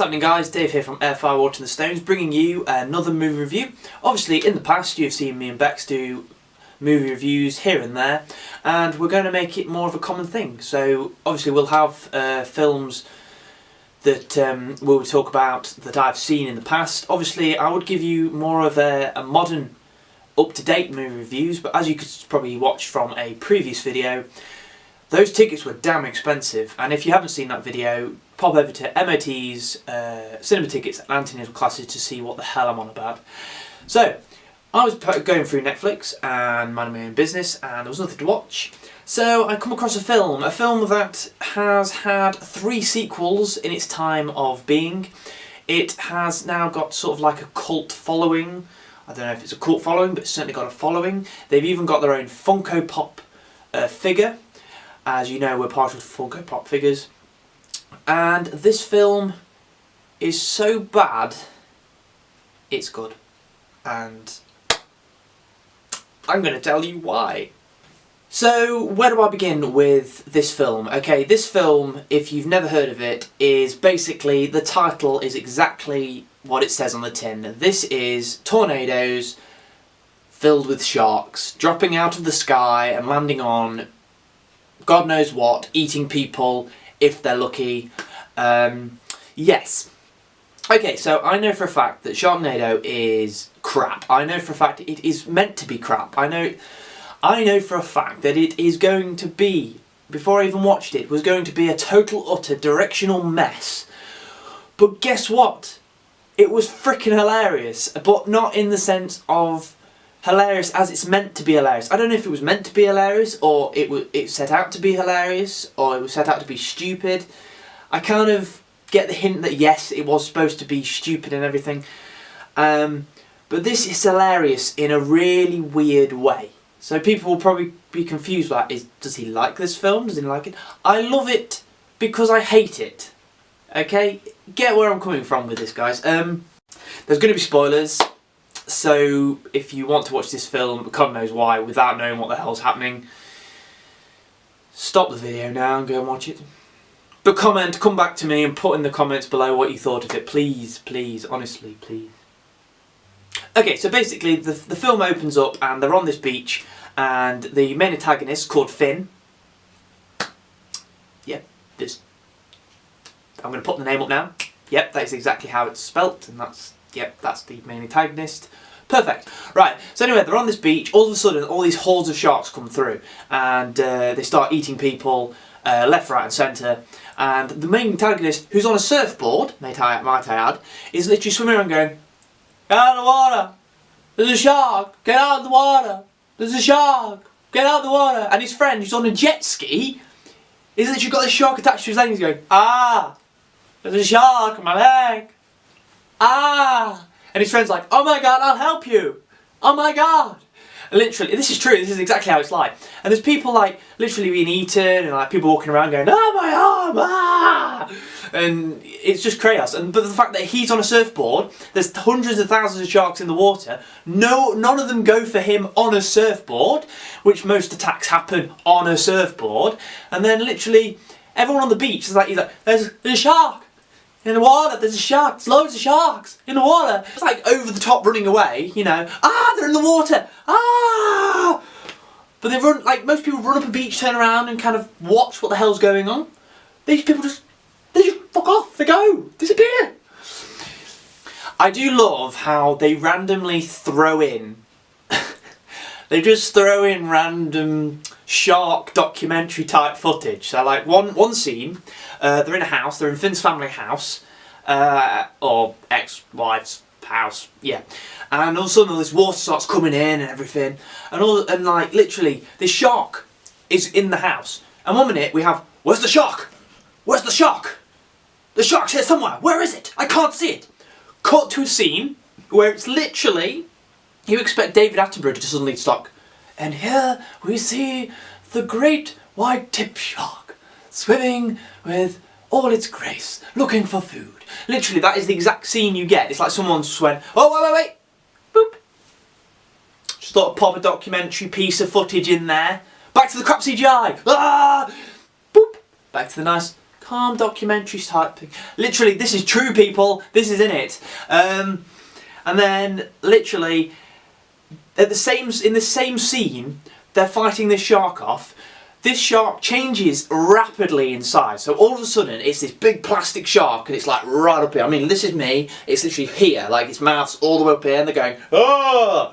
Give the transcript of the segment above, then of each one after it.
happening, guys? Dave here from Air, Fire, Water and the Stones, bringing you another movie review. Obviously, in the past you've seen me and Bex do movie reviews here and there, and we're going to make it more of a common thing. So obviously we'll have films that we'll talk about that I've seen in the past. Obviously I would give you more of a modern, up-to-date movie reviews, but as you could probably watch from a previous video, those tickets were damn expensive, and if you haven't seen that video, pop over to MOT's cinema tickets and antenatal classes to see what the hell I'm on about. So, I was going through Netflix and minding my own business, and there was nothing to watch. So I come across a film that has had 3 sequels in its time of being. It has now got sort of like a cult following. I don't know if it's a cult following, but it's certainly got a following. They've even got their own Funko Pop figure. As you know, we're partial to Funko Pop figures. And this film is so bad, it's good. And I'm going to tell you why. So, where do I begin with this film? Okay, this film, if you've never heard of it, is basically, the title is exactly what it says on the tin. This is tornadoes filled with sharks, dropping out of the sky and landing on God knows what, eating people if they're lucky. Yes. Okay, so I know for a fact that Sharknado is crap. I know for a fact it is meant to be crap. I know for a fact that it is going to be, before I even watched it, was going to be a total, utter, directional mess. But guess what? It was freaking hilarious, but not in the sense of hilarious as it's meant to be hilarious. I don't know if it was meant to be hilarious, or it set out to be hilarious, or it was set out to be stupid. I kind of get the hint that yes, it was supposed to be stupid and everything. But this is hilarious in a really weird way. So people will probably be confused about, does he like this film? Does he like it? I love it because I hate it. Okay? Get where I'm coming from with this, guys. There's going to be spoilers. So if you want to watch this film, God knows why, without knowing what the hell's happening, stop the video now and go and watch it. But come back to me and put in the comments below what you thought of it. Please, please, honestly, please. Okay, so basically the film opens up and they're on this beach and the main antagonist, called Finn. Yep, I'm going to put the name up now. Yep, that is exactly how it's spelt, and that's the main antagonist. Perfect. Right, so anyway, they're on this beach. All of a sudden, all these hordes of sharks come through, and they start eating people left, right and centre. And the main antagonist, who's on a surfboard, might I add, is literally swimming around going, "Get out of the water! There's a shark! Get out of the water! There's a shark! Get out of the water!" And his friend, who's on a jet ski, is literally got this shark attached to his leg, and he's going, "Ah! There's a shark on my leg! Ah!" And his friend's like, "Oh my god, I'll help you! Oh my god!" And literally, this is true, this is exactly how it's like. And there's people like literally being eaten, and like people walking around going, "Oh my arm, ah!" And it's just chaos. But the fact that he's on a surfboard, there's hundreds of thousands of sharks in the water, none of them go for him on a surfboard, which most attacks happen on a surfboard. And then literally, everyone on the beach is like, he's like, there's a shark! In the water, there's a shark, there's loads of sharks in the water. It's like over the top running away, you know. Ah, they're in the water! Ah! But they run, like most people run up a beach, turn around and kind of watch what the hell's going on. These people they just fuck off, they go, disappear. I do love how they randomly throw in, they just throw in random shark documentary type footage. So like one scene, they're in a house, they're in Finn's family house, or ex-wife's house, yeah. And all of a sudden all this water starts coming in and everything, and like literally this shark is in the house. And one minute we have, "Where's the shark? Where's the shark? The shark's here somewhere, where is it? I can't see it." Cut to a scene where it's literally, you expect David Attenborough to suddenly stop. "And here we see the great white-tipped shark swimming with all its grace, looking for food." Literally, that is the exact scene you get. It's like someone just went, "Oh, wait, boop." Just thought I'd pop a documentary piece of footage in there. Back to the crap CGI. Ah! Boop. Back to the nice calm documentaries type thing. Literally, this is true, people. This is in it. And then, literally, in the same scene, they're fighting this shark off. This shark changes rapidly in size. So all of a sudden, it's this big plastic shark, and it's like right up here. I mean, this is me. It's literally here, like its mouth's all the way up here, and they're going, ah,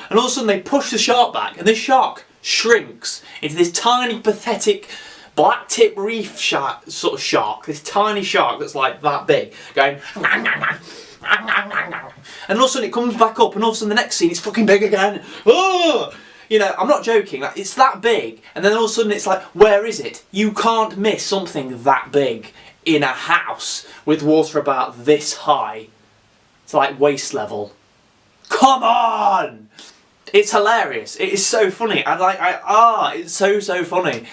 and all of a sudden they push the shark back, and this shark shrinks into this tiny, pathetic, black tip reef shark, sort of shark. This tiny shark that's like that big, going. And all of a sudden it comes back up, and all of a sudden the next scene it's fucking big again. Oh! You know, I'm not joking, like, it's that big, and then all of a sudden it's like, where is it? You can't miss something that big in a house with water about this high. It's like waist level. Come on! It's hilarious. It is so funny. And like, it's so funny.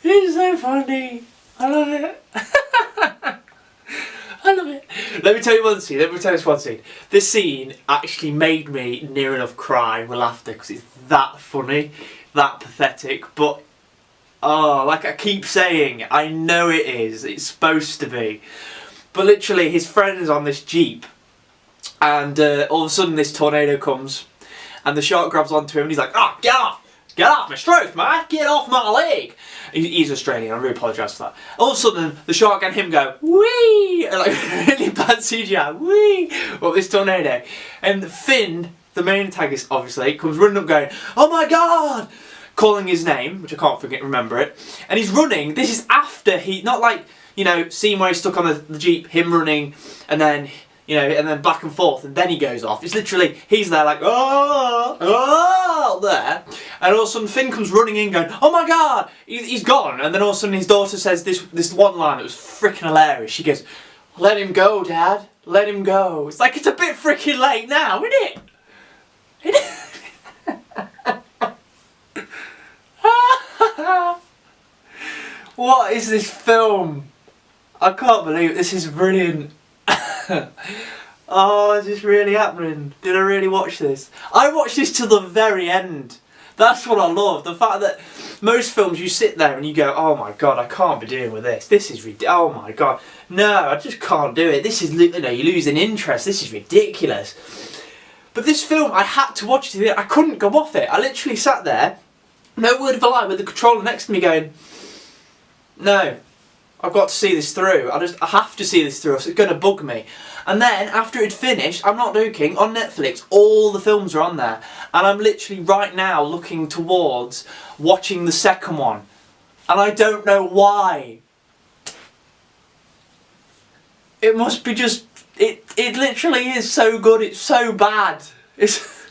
It's so funny. I love it. I love it. Let me tell you one scene. This scene actually made me near enough cry with laughter because it's that funny, that pathetic. But like I keep saying, I know it is. It's supposed to be. But literally, his friend's on this jeep, and all of a sudden this tornado comes, and the shark grabs onto him, and he's like, "Ah, get off! Get off my stroke, man! Get off my leg!" He's Australian, I really apologise for that. All of a sudden, the shark and him go, whee! Like, really bad CGI, whee! Well, this tornado. And Finn, the main antagonist, obviously, comes running up going, "Oh my god!" Calling his name, which I can't remember it. And he's running, this is after not like, you know, scene where he's stuck on the Jeep, him running, and then, you know, and then back and forth, and then he goes off. It's literally, he's there like, oh, there. And all of a sudden Finn comes running in going, "Oh my god, he's gone." And then all of a sudden his daughter says this one line that was freaking hilarious. She goes, "Let him go, Dad, let him go." It's like, it's a bit freaking late now, isn't it? What is this film? I can't believe it. This is brilliant. Oh, is this really happening? Did I really watch this? I watched this till the very end. That's what I love. The fact that most films you sit there and you go, "Oh my god, I can't be dealing with this. This is ridiculous. Oh my god. No, I just can't do it. This is, you know, you lose an interest. This is ridiculous." But this film, I had to watch it. I couldn't go off it. I literally sat there, no word of a lie, with the controller next to me going, "No, I've got to see this through. I have to see this through. It's going to bug me." And then, after it finished, I'm not joking, on Netflix, all the films are on there. And I'm literally right now looking towards watching the second one. And I don't know why. It must be just... It literally is so good, it's so bad. It's...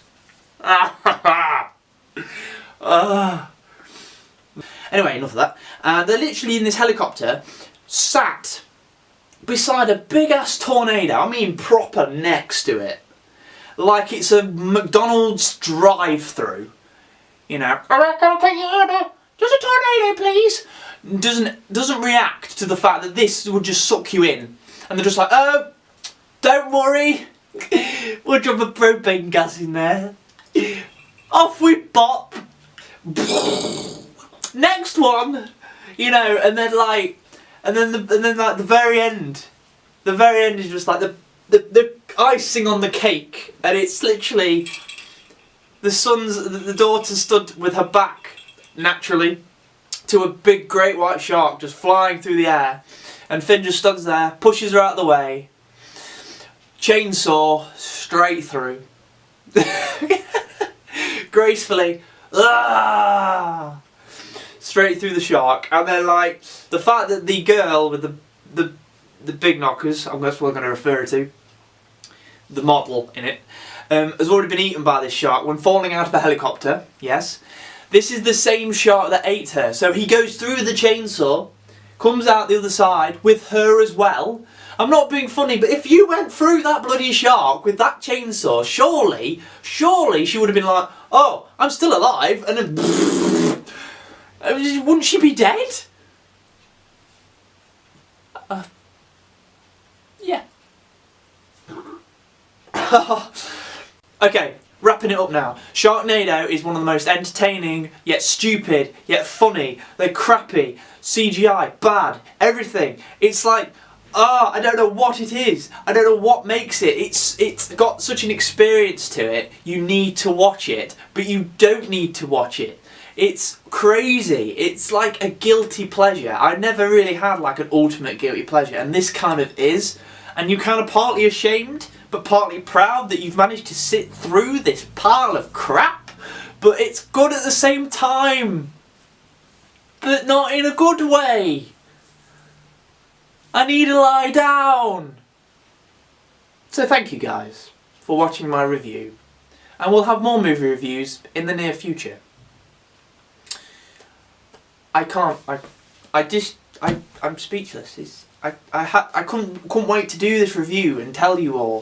Anyway, enough of that. They're literally in this helicopter, sat beside a big ass tornado. I mean proper next to it. Like it's a McDonald's drive-through. You know, "Can I take your order? Just a tornado, please." Doesn't react to the fact that this would just suck you in. And they're just like, "Oh, don't worry. We'll drop a propane gas in there. Off we pop. Next one." You know, and then like, and then like the very end is just like the icing on the cake, and it's literally the daughter stood with her back naturally to a big great white shark just flying through the air, and Finn just stands there, pushes her out of the way, chainsaw straight through, gracefully. Straight through the shark. And then like the fact that the girl with the big knockers, that's what I'm going to refer her to, the model in it, has already been eaten by this shark when falling out of a helicopter. Yes, this is the same shark that ate her. So he goes through the chainsaw, comes out the other side with her as well. I'm not being funny, but if you went through that bloody shark with that chainsaw, surely she would have been like, "Oh, I'm still alive," and then wouldn't she be dead? Yeah. Okay, wrapping it up now. Sharknado is one of the most entertaining, yet stupid, yet funny. They're crappy, CGI, bad, everything. It's like, I don't know what it is. I don't know what makes it. It's got such an experience to it. You need to watch it, but you don't need to watch it. It's crazy. It's like a guilty pleasure. I never really had like an ultimate guilty pleasure, and this kind of is. And you're kind of partly ashamed, but partly proud that you've managed to sit through this pile of crap. But it's good at the same time. But not in a good way. I need to lie down. So thank you guys for watching my review. And we'll have more movie reviews in the near future. I'm speechless. I couldn't wait to do this review and tell you all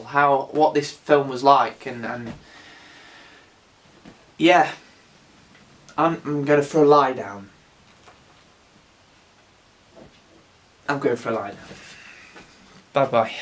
what this film was like, and yeah, I'm going for a lie down. I'm going for a lie down. Bye bye.